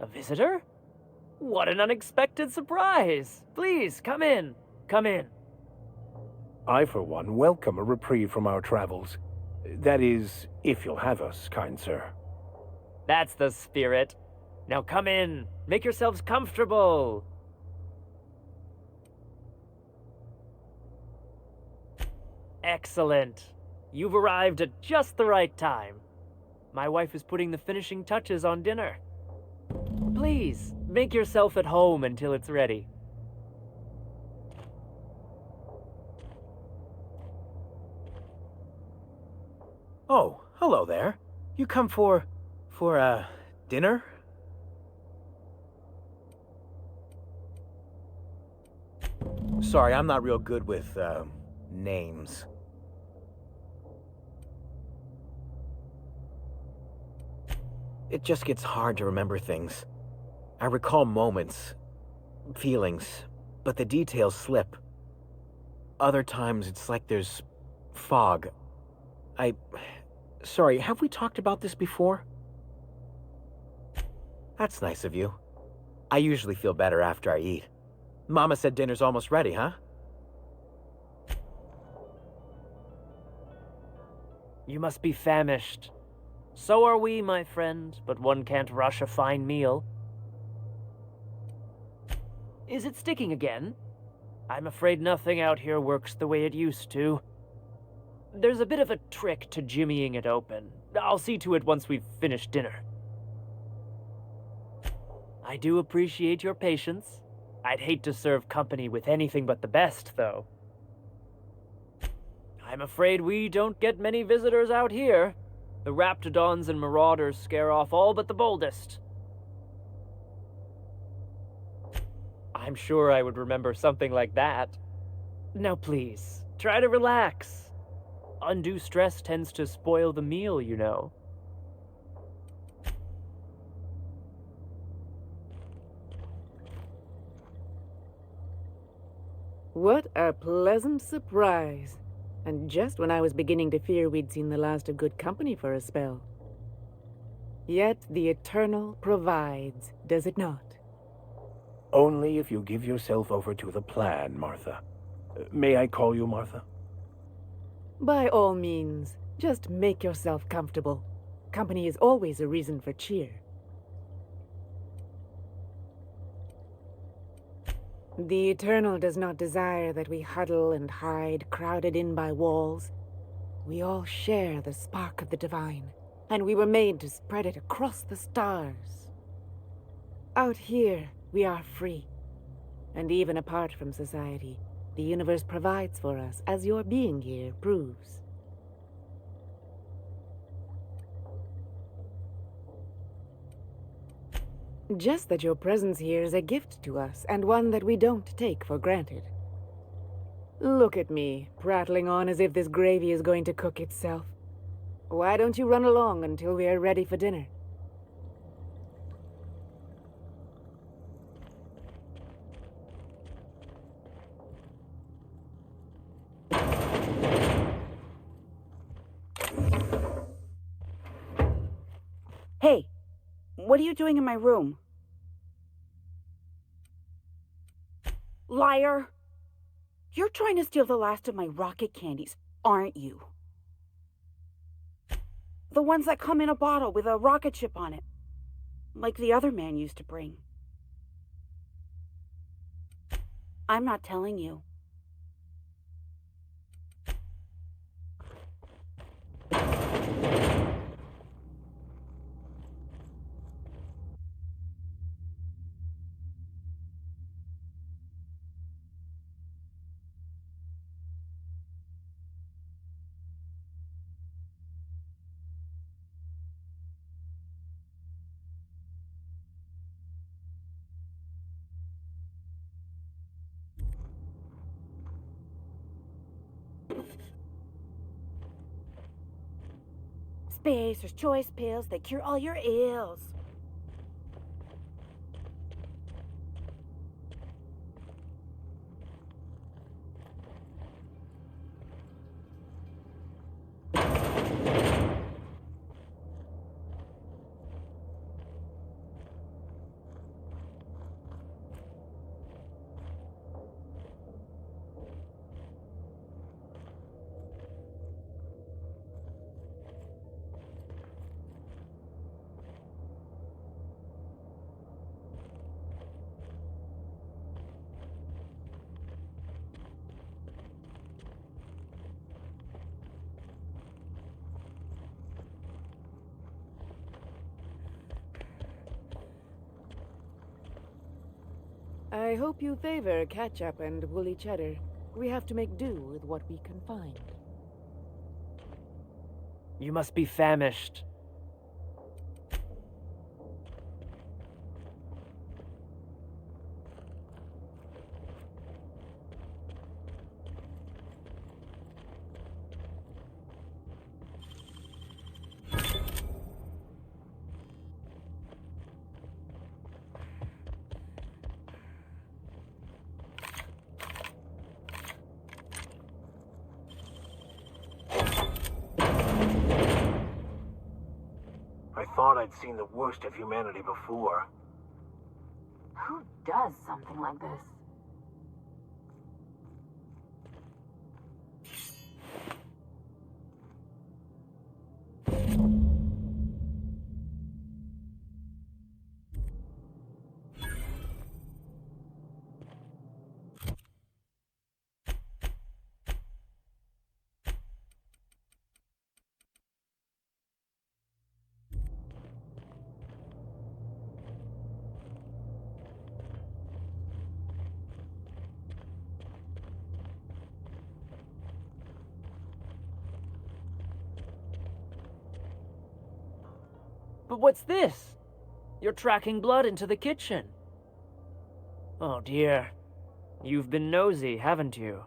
A visitor? What an unexpected surprise! Please, come in. Come in. I, for one, welcome a reprieve from our travels. That is, if you'll have us, kind sir. That's the spirit. Now come in. Make yourselves comfortable. Excellent. You've arrived at just the right time. My wife is putting the finishing touches on dinner. Please, make yourself at home until it's ready. Oh, hello there. You come for dinner? Sorry, I'm not real good with, names. It just gets hard to remember things. I recall moments, feelings, but the details slip. Other times it's like there's fog. Sorry, have we talked about this before? That's nice of you. I usually feel better after I eat. Mama said dinner's almost ready, huh? You must be famished. So are we, my friend, but one can't rush a fine meal. Is it sticking again? I'm afraid nothing out here works the way it used to. There's a bit of a trick to jimmying it open. I'll see to it once we've finished dinner. I do appreciate your patience. I'd hate to serve company with anything but the best, though. I'm afraid we don't get many visitors out here. The Raptidons and Marauders scare off all but the boldest. I'm sure I would remember something like that. Now please, try to relax. Undue stress tends to spoil the meal, you know. What a pleasant surprise. And just when I was beginning to fear we'd seen the last of good company for a spell. Yet the Eternal provides, does it not? Only if you give yourself over to the plan, Martha. May I call you Martha? By all means, just make yourself comfortable. Company is always a reason for cheer. The Eternal does not desire that we huddle and hide, crowded in by walls. We all share the spark of the divine, and we were made to spread it across the stars. Out here, we are free. And even apart from society, the universe provides for us, as your being here proves. Just that your presence here is a gift to us, and one that we don't take for granted. Look at me, prattling on as if this gravy is going to cook itself. Why don't you run along until we are ready for dinner? Hey, what are you doing in my room? Liar! You're trying to steal the last of my rocket candies, aren't you? The ones that come in a bottle with a rocket ship on it. Like the other man used to bring. I'm not telling you. space, there's choice pills that cure all your ills. I hope you favor ketchup and woolly cheddar. We have to make do with what we can find. You must be famished. I thought I'd seen the worst of humanity before. Who does something like this? But what's this? You're tracking blood into the kitchen. Oh dear. You've been nosy, haven't you?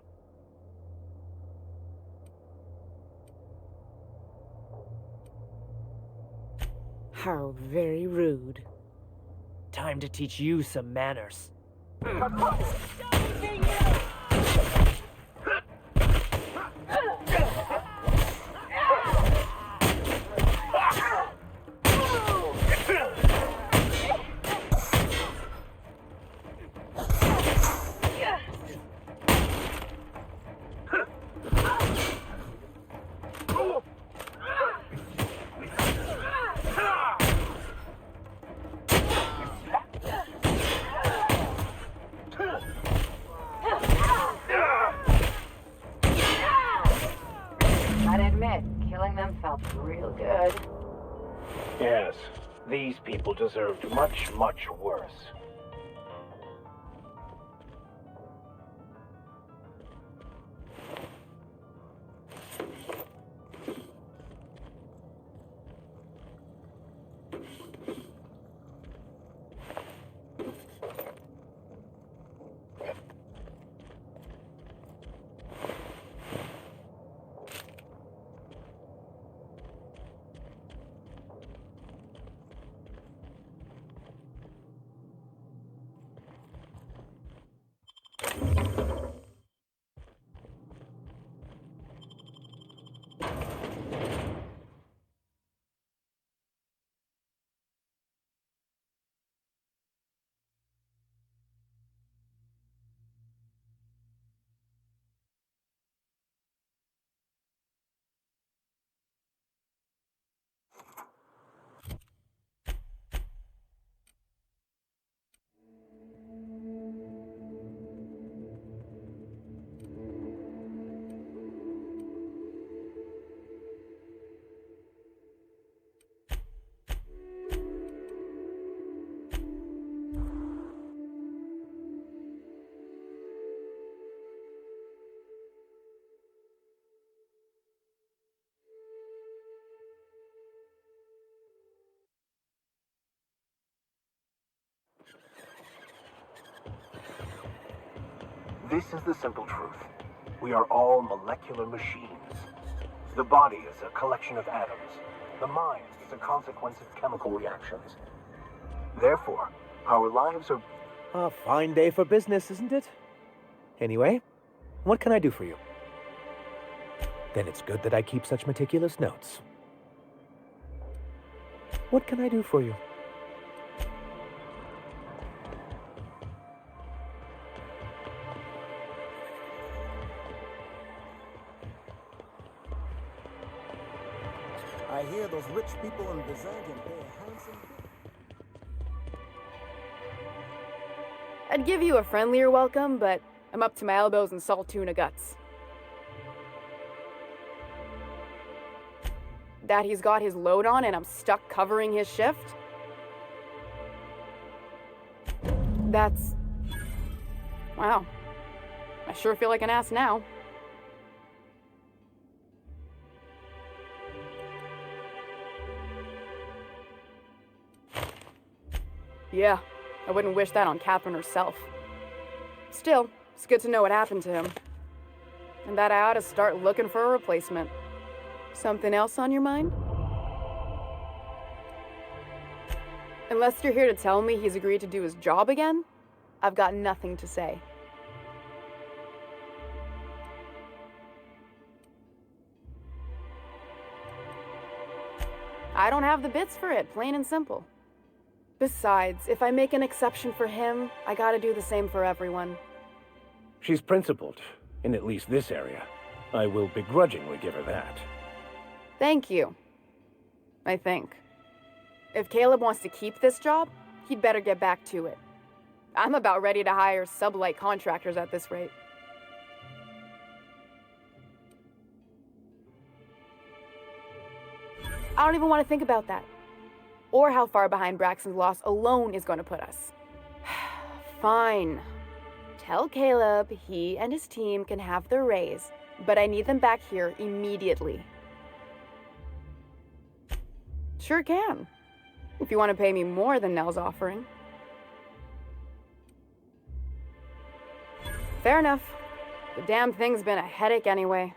How very rude. Time to teach you some manners. I'd admit, killing them felt real good. Yes, these people deserved much, much worse. This is the simple truth. We are all molecular machines. The body is a collection of atoms. The mind is a consequence of chemical reactions. Therefore, our lives are... A fine day for business, isn't it? Anyway, what can I do for you? Then it's good that I keep such meticulous notes. What can I do for you? I hear those rich people in Byzantium pay a handsome fee. I'd give you a friendlier welcome, but I'm up to my elbows in salt tuna guts. That he's got his load on and I'm stuck covering his shift? That's... wow. I sure feel like an ass now. Yeah, I wouldn't wish that on Catherine herself. Still, it's good to know what happened to him. And that I ought to start looking for a replacement. Something else on your mind? Unless you're here to tell me he's agreed to do his job again, I've got nothing to say. I don't have the bits for it, plain and simple. Besides, if I make an exception for him, I gotta do the same for everyone. She's principled, in at least this area. I will begrudgingly give her that. Thank you. I think. If Caleb wants to keep this job, he'd better get back to it. I'm about ready to hire sublight contractors at this rate. I don't even want to think about that. Or how far behind Braxton's loss alone is going to put us. Fine. Tell Caleb he and his team can have their raise, but I need them back here immediately. Sure can. If you want to pay me more than Nell's offering. Fair enough. The damn thing's been a headache anyway.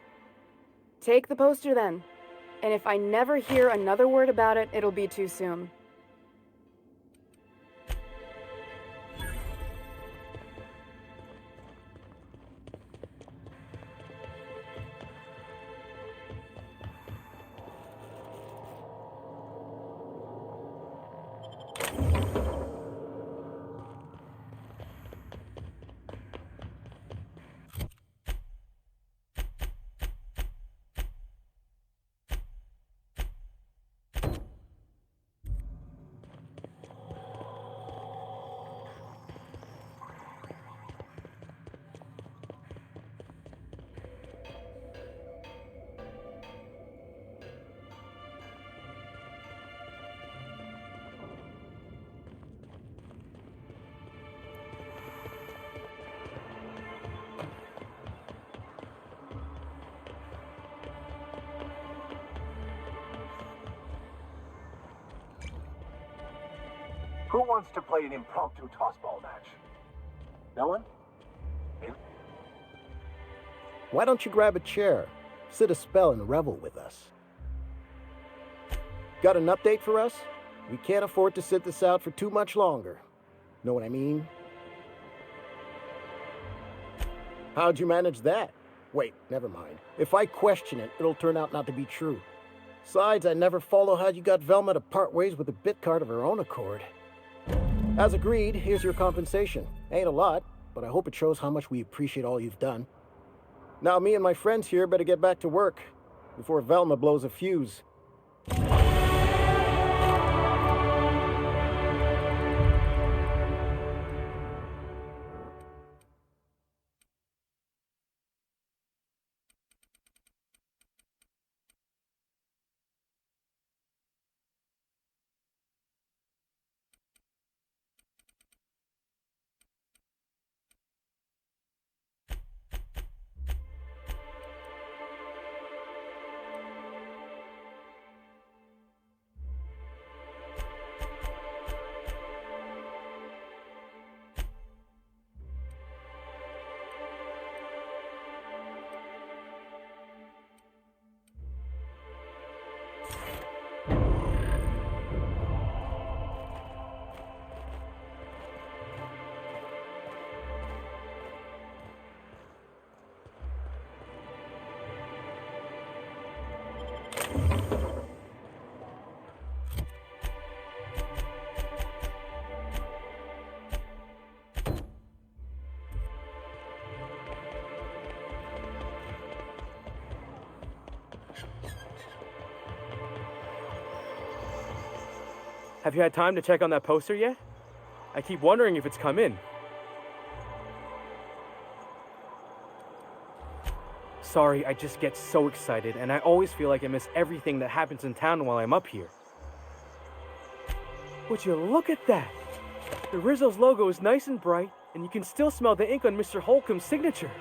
Take the poster then. And if I never hear another word about it, it'll be too soon. Who wants to play an impromptu tossball match? No one? Why don't you grab a chair, sit a spell, and revel with us? Got an update for us? We can't afford to sit this out for too much longer. Know what I mean? How'd you manage that? Wait, never mind. If I question it, it'll turn out not to be true. Besides, I never follow how you got Velma to part ways with a bit card of her own accord. As agreed, here's your compensation. Ain't a lot, but I hope it shows how much we appreciate all you've done. Now me and my friends here better get back to work before Velma blows a fuse. Have you had time to check on that poster yet? I keep wondering if it's come in. Sorry, I just get so excited, and I always feel like I miss everything that happens in town while I'm up here. Would you look at that? The Rizzo's logo is nice and bright, and you can still smell the ink on Mr. Holcomb's signature.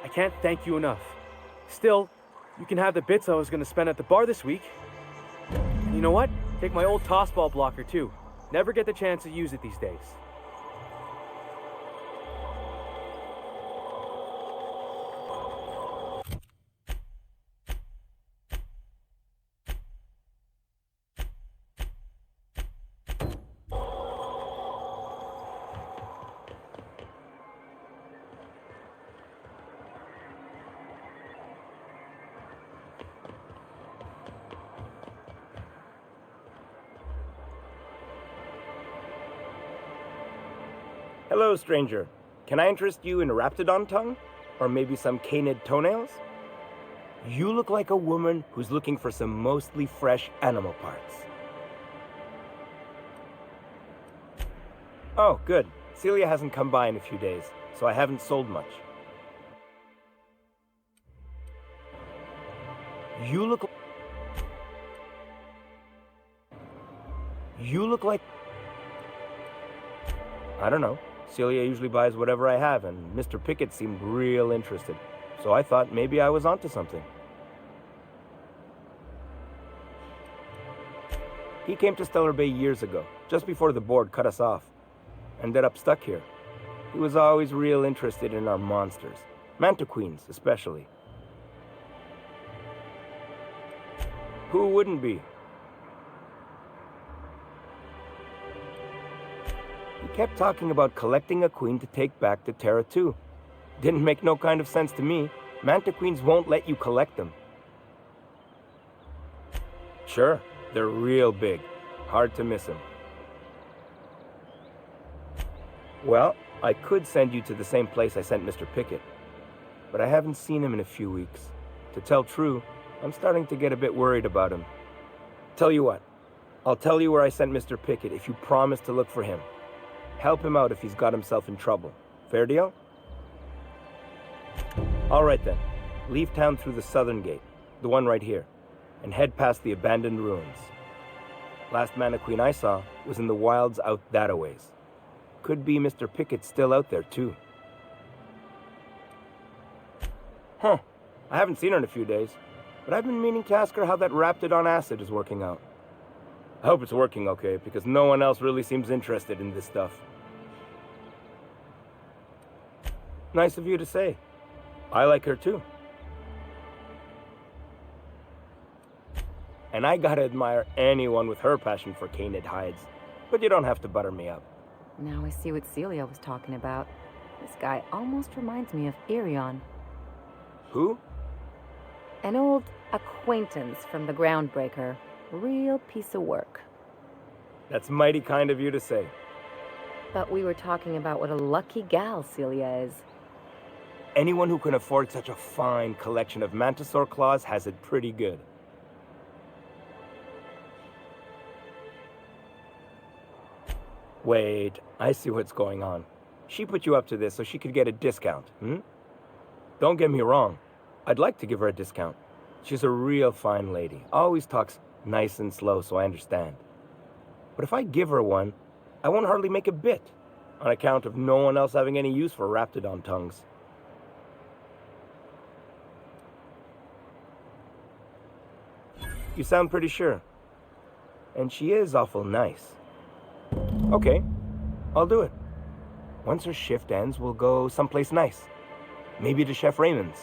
I can't thank you enough. Still, you can have the bits I was going to spend at the bar this week. And you know what? Take my old tossball blocker too. Never get the chance to use it these days. Hello, stranger. Can I interest you in a Raptidon tongue? Or maybe some canid toenails? You look like a woman who's looking for some mostly fresh animal parts. Oh, good. Celia hasn't come by in a few days, so I haven't sold much. You look like... I don't know. Celia usually buys whatever I have, and Mr. Pickett seemed real interested. So I thought maybe I was onto something. He came to Stellar Bay years ago, just before the board cut us off. Ended up stuck here. He was always real interested in our monsters. Mantiqueens, especially. Who wouldn't be? He kept talking about collecting a queen to take back to Terra 2. Didn't make no kind of sense to me. Mantiqueens won't let you collect them. Sure, they're real big. Hard to miss them. Well, I could send you to the same place I sent Mr. Pickett. But I haven't seen him in a few weeks. To tell true, I'm starting to get a bit worried about him. Tell you what, I'll tell you where I sent Mr. Pickett if you promise to look for him. Help him out if he's got himself in trouble. Fair deal? All right then. Leave town through the southern gate, the one right here, and head past the abandoned ruins. Last Mantiqueen I saw was in the wilds out that-a-ways. Could be Mr. Pickett still out there too. Huh. I haven't seen her in a few days, but I've been meaning to ask her how that Raptidon acid is working out. I hope it's working okay, because no one else really seems interested in this stuff. Nice of you to say. I like her too. And I gotta admire anyone with her passion for canid hides. But you don't have to butter me up. Now I see what Celia was talking about. This guy almost reminds me of Irion. Who? An old acquaintance from the Groundbreaker. Real piece of work. That's mighty kind of you to say. But we were talking about what a lucky gal Celia is. Anyone who can afford such a fine collection of Mantisaur claws has it pretty good. Wait, I see what's going on. She put you up to this so she could get a discount, hmm? Don't get me wrong. I'd like to give her a discount. She's a real fine lady. Always talks nice and slow, so I understand. But if I give her one, I won't hardly make a bit, on account of no one else having any use for Raptidon tongues. You sound pretty sure. And she is awful nice. Okay, I'll do it. Once her shift ends, we'll go someplace nice. Maybe to Chef Raymond's.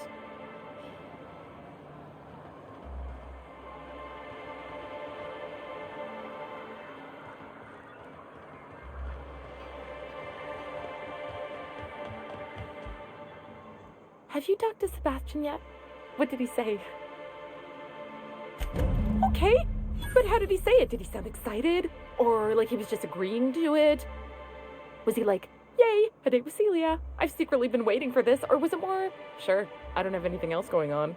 Have you talked to Sebastian yet? What did he say? Okay, but how did he say it? Did he sound excited? Or like he was just agreeing to it? Was he like, yay, a date with Celia. I've secretly been waiting for this. Or was it more, sure, I don't have anything else going on.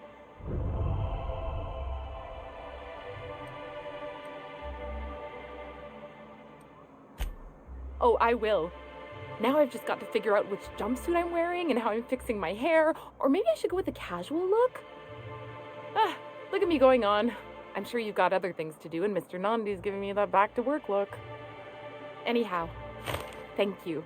Oh, I will. Now I've just got to figure out which jumpsuit I'm wearing and how I'm fixing my hair, or maybe I should go with a casual look? Ah, look at me going on. I'm sure you've got other things to do, and Mr. Nandi's giving me that back-to-work look. Anyhow, thank you.